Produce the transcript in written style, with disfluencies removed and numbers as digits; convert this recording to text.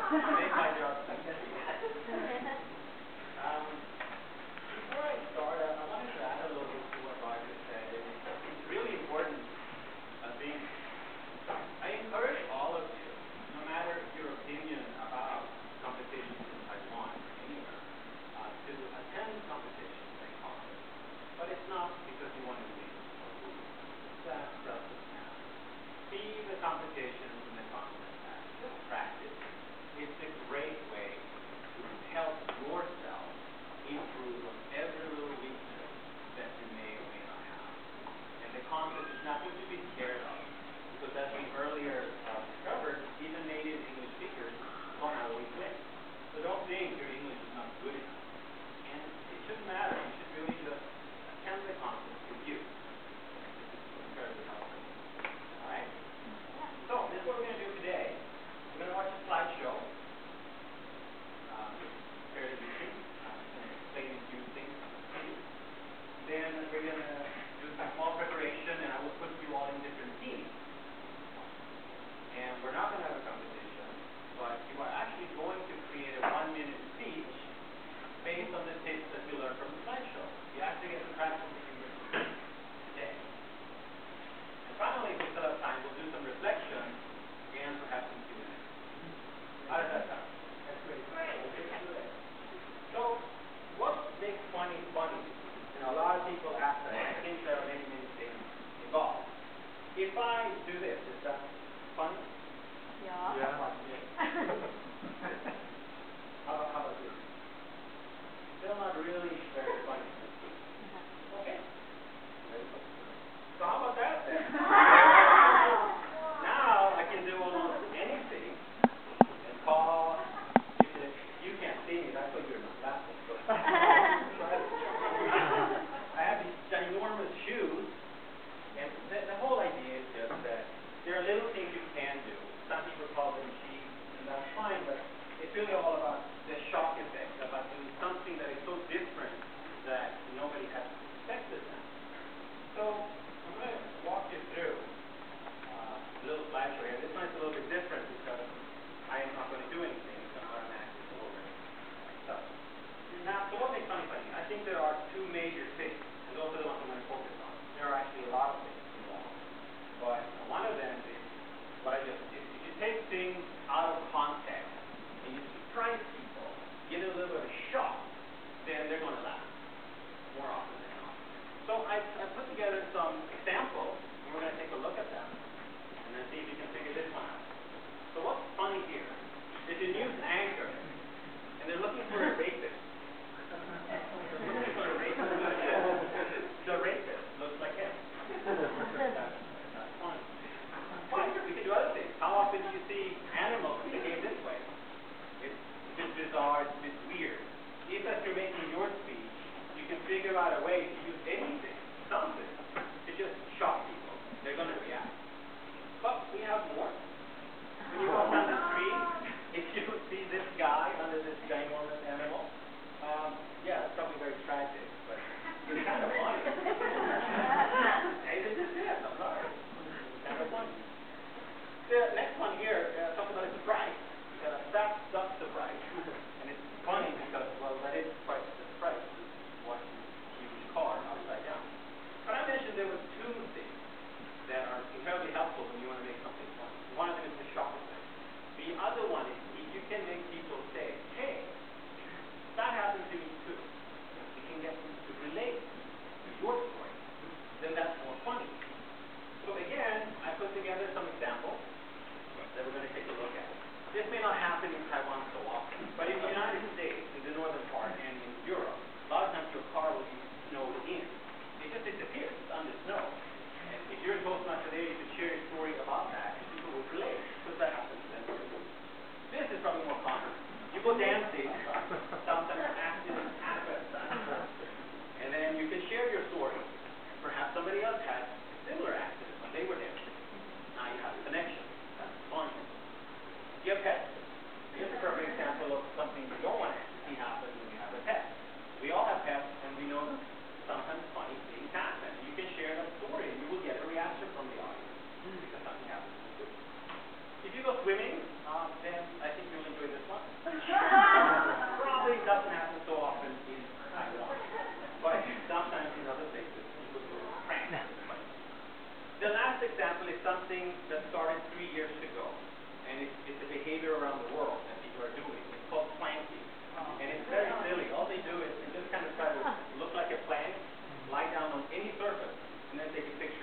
Make my job easy. Before I start, I wanted to add a little bit to what Roger said. It's really important, I think. I encourage all of you, no matter your opinion about competitions in Taiwan or anywhere, to attend competitions and contests. But it's not because you want to win or lose. That doesn't matter. See the competitions and the contests as just practice. It's a great way to help yourself improve on every little weakness that you may or may not have. And the contest is nothing to be scared of, because as we earlier discovered, even native English speakers don't always win. So don't think your English is not good enough. And it shouldn't matter. You should really just attend the contest for you. It's very helpful. Alright? So, this is what we're going to do today. We're going to watch a slideshow. Fairly easy. I'm going to explain a few things to you. Then we're going to do some small preparation, and I will put you all in different teams. And we're not going to have a competition, but you are actually going to create a 1-minute speech based on the tips that you learned from the slideshow. You actually get to practice the English today. And finally, if we still have time, we'll do some reflection and perhaps some Q&A. How does that sound? That's great. Great. Okay, let's do that. So, what makes funny funny? You know, a lot of people ask that. I think there are many, many things involved. If I do this, is that funny? Yeah. Yeah. How about this? Still not really very funny. Okay. So how about that then? Now I can do almost anything and call. You can't see me. That's why you're not laughing. I have these ginormous shoes, and the whole idea is just that there are little things you can do. Some people call them cheats, and that's fine, but it's really all about the shock effect, about doing something that is so different that nobody has expected that. So I'm going to walk you through a little slideshow here. This one is a little bit different because I am not going to do anything. It's going to automatically go over it. Now, so what makes funny funny? I think there are two major things, and those are the ones I'm going to focus on. There are actually a lot of things involved, but one of them is what I just did. If you take things out of context and you surprise people, give them a little bit of a shock, then last example is something that started 3 years ago, and it's a behavior around the world that people are doing. It's called planking, and it's very silly. All they do is just kind of try to look like a plank, lie down on any surface, and then take a picture